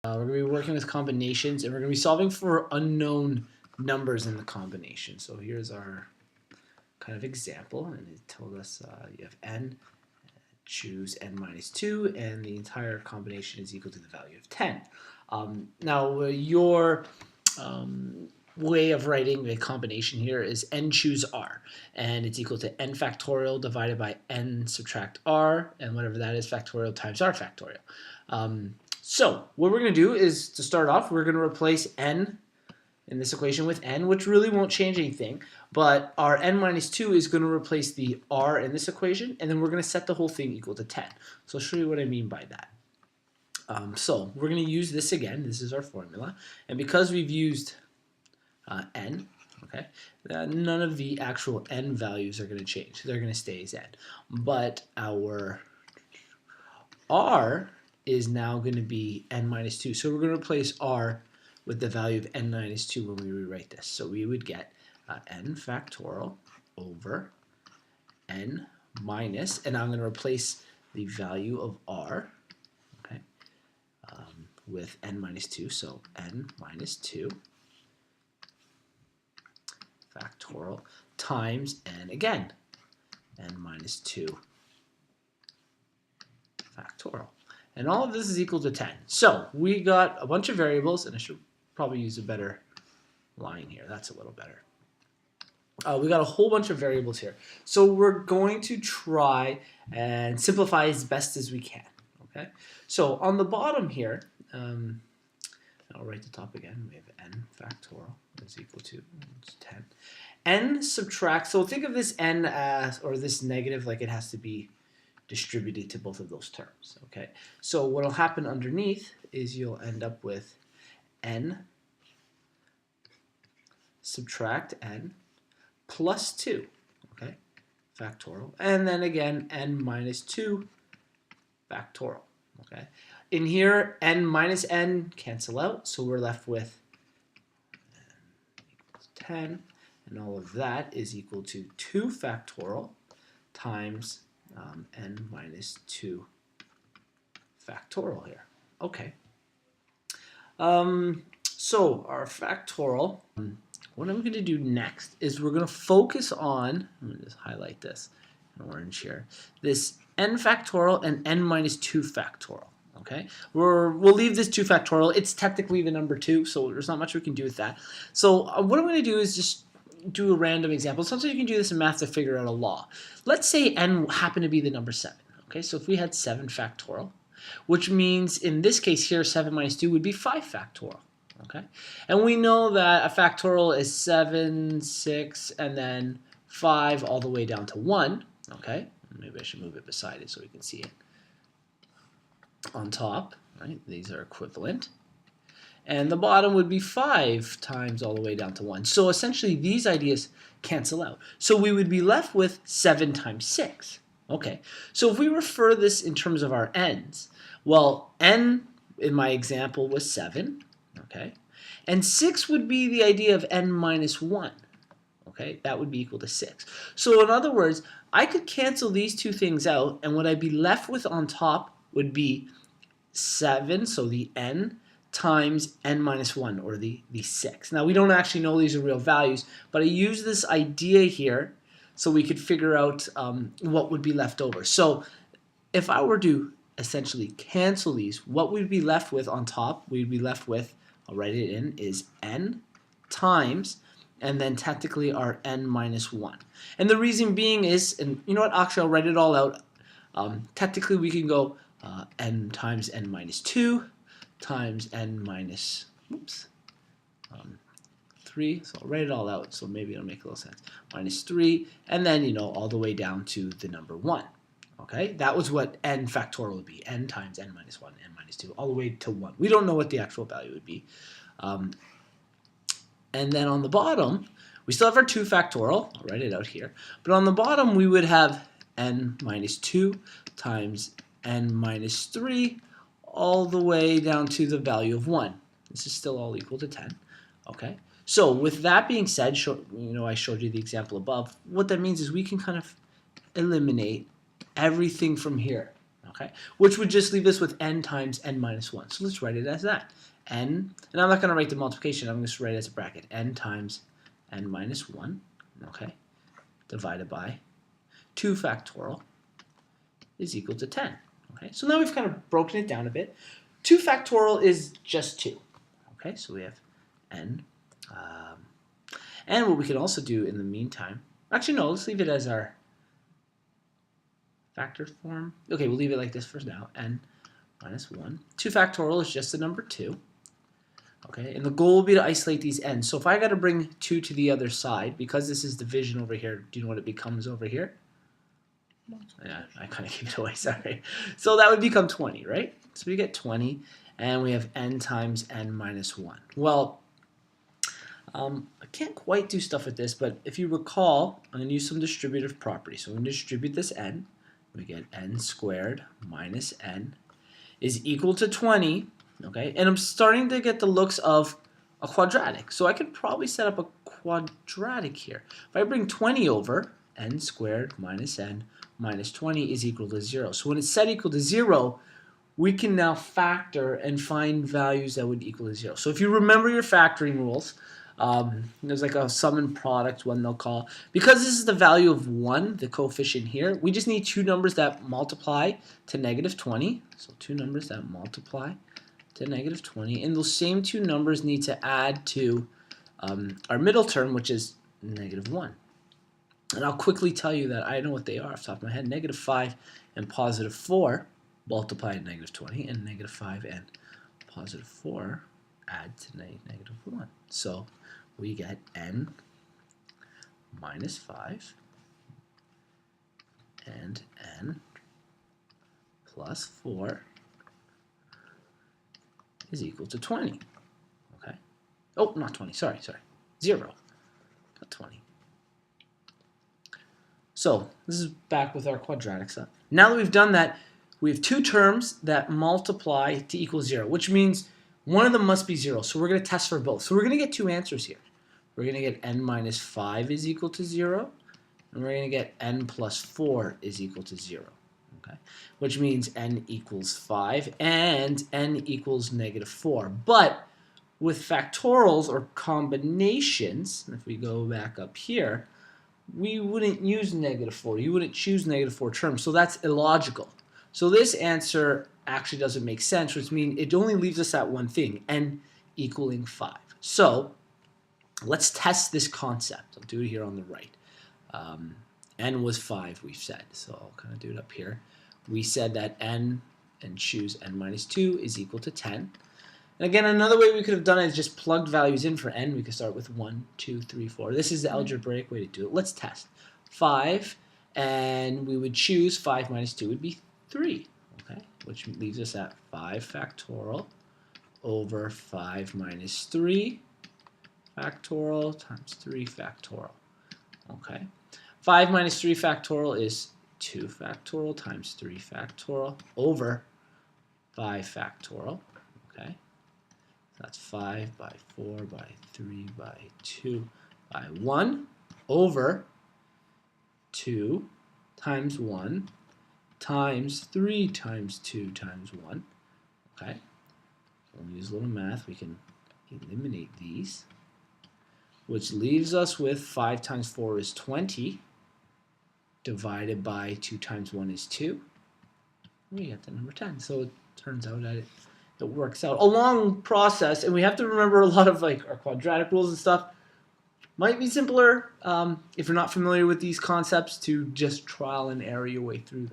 We're going to be working with combinations, and we're going to be solving for unknown numbers in the combination. So here's our kind of example, and it told us you have n, choose n minus 2, and the entire combination is equal to the value of 10. Now, your way of writing a combination here is n choose r, and it's equal to n factorial divided by n subtract r, and whatever that is, factorial times r factorial. So what we're going to do is, to start off, we're going to replace n in this equation with n, which really won't change anything, but our n minus 2 is going to replace the r in this equation, and then we're going to set the whole thing equal to 10. So I'll show you what I mean by that. So we're going to use this again. This is our formula, and because we've used n, okay, none of the actual n values are going to change. They're going to stay as n, but our r is now going to be n minus 2. So we're going to replace r with the value of n minus 2 when we rewrite this. So we would get n factorial over n minus, and I'm going to replace the value of r, okay, with n minus 2. So n minus 2 factorial times n again, n minus 2 factorial. And all of this is equal to 10. So we got a bunch of variables, and I should probably use a better line here. That's a little better. We got a whole bunch of variables here. So we're going to try and simplify as best as we can. Okay. So on the bottom here, I'll write the top again. We have n factorial is equal to 10. N subtract. So think of this n as, or this negative, like it has to be distributed to both of those terms. Okay, so what will happen underneath is you'll end up with n subtract n plus 2, okay, factorial, and then again n minus 2 factorial. Okay, in here n minus n cancel out, so we're left with n equals 10, and all of that is equal to 2 factorial times n minus 2 factorial here. Okay. So our factorial, what I'm going to do next is we're going to focus on, let me just highlight this in orange here, this n factorial and n minus 2 factorial. Okay, we'll leave this 2 factorial. It's technically the number 2, so there's not much we can do with that. So what I'm going to do is just do a random example. Sometimes you can do this in math to figure out a law. Let's say n happened to be the number 7. Okay, so if we had 7 factorial, which means in this case here 7 minus 2 would be 5 factorial. Okay, and we know that a factorial is 7, 6, and then 5 all the way down to 1. Okay, maybe I should move it beside it so we can see it on top. Right, these are equivalent. And the bottom would be 5 times all the way down to 1. So essentially these ideas cancel out. So we would be left with 7 times 6. Okay, so if we refer this in terms of our n's, well, n in my example was 7, okay, and 6 would be the idea of n minus 1. Okay, that would be equal to 6. So in other words, I could cancel these two things out, and what I'd be left with on top would be 7, so the n, times n minus 1, or the 6. Now, we don't actually know these are real values, but I use this idea here so we could figure out what would be left over. So if I were to essentially cancel these, what we'd be left with on top, we'd be left with, I'll write it in, is n times, and then technically our n minus 1. And the reason being is, and you know what, actually I'll write it all out. Technically we can go n times n minus 2, times n minus 3, so I'll write it all out, so maybe it'll make a little sense, minus 3, and then, you know, all the way down to the number 1. Okay, that was what n factorial would be, n times n minus 1, n minus 2, all the way to 1. We don't know what the actual value would be. And then on the bottom, we still have our 2 factorial, I'll write it out here, but on the bottom we would have n minus 2 times n minus 3, all the way down to the value of 1. This is still all equal to 10. Okay, so with that being said, I showed you the example above. What that means is we can kind of eliminate everything from here. okay? Which would just leave us with n times n minus 1. So let's write it as that. N, and I'm not going to write the multiplication, I'm just write it as a bracket. N times n minus 1, okay, divided by 2 factorial is equal to 10. Okay, so now we've kind of broken it down a bit. 2 factorial is just 2. Okay, so we have n. And what we can also do in the meantime, actually no, let's leave it as our factor form. Okay, we'll leave it like this for now, n minus 1. 2 factorial is just the number 2. Okay, and the goal will be to isolate these n's. So if I got to bring 2 to the other side, because this is division over here, do you know what it becomes over here? Yeah, I kind of gave it away, sorry. So that would become 20, right? So we get 20, and we have n times n minus 1. Well, I can't quite do stuff with this, but if you recall, I'm going to use some distributive property. So I'm going to distribute this n. We get n squared minus n is equal to 20, okay? And I'm starting to get the looks of a quadratic. So I could probably set up a quadratic here. If I bring 20 over, n squared minus n minus 20 is equal to 0. So when it's set equal to 0, we can now factor and find values that would equal to 0. So if you remember your factoring rules, there's like a sum and product one they'll call. Because this is the value of 1, the coefficient here, we just need two numbers that multiply to negative 20. So two numbers that multiply to negative 20. And those same two numbers need to add to our middle term, which is negative 1. And I'll quickly tell you that I know what they are off the top of my head. Negative 5 and positive 4 multiply to negative 20, and negative 5 and positive 4 add to negative 1. So we get n minus 5 and n plus 4 is equal to 20. Okay. Oh, not 20. Sorry. 0. Not 20. So this is back with our quadratic stuff. Now that we've done that, we have two terms that multiply to equal 0, which means one of them must be 0. So we're going to test for both. So we're going to get two answers here. We're going to get n minus 5 is equal to 0, and we're going to get n plus 4 is equal to 0. Okay, which means n equals 5 and n equals negative 4. But with factorials or combinations, if we go back up here, we wouldn't use negative 4. You wouldn't choose negative 4 terms, so that's illogical. So this answer actually doesn't make sense, which means it only leaves us at one thing, n equaling 5. So let's test this concept. I'll do it here on the right. N was 5, we've said, so I'll kind of do it up here. We said that n, and choose n minus 2, is equal to 10. And again, another way we could have done it is just plugged values in for n. We could start with 1, 2, 3, 4. This is the algebraic way to do it. Let's test. 5, and we would choose 5 minus 2 would be 3, okay? Which leaves us at 5 factorial over 5 minus 3 factorial times 3 factorial, okay? 5 minus 3 factorial is 2 factorial times 3 factorial over 5 factorial, okay? That's 5 by 4 by 3 by 2 by 1 over 2 times 1 times 3 times 2 times 1. Okay? We'll use a little math. We can eliminate these, which leaves us with 5 times 4 is 20 divided by 2 times 1 is 2. We get the number 10. So it turns out that it works out. A long process, and we have to remember a lot of like our quadratic rules and stuff. Might be simpler if you're not familiar with these concepts to just trial and error your way through them.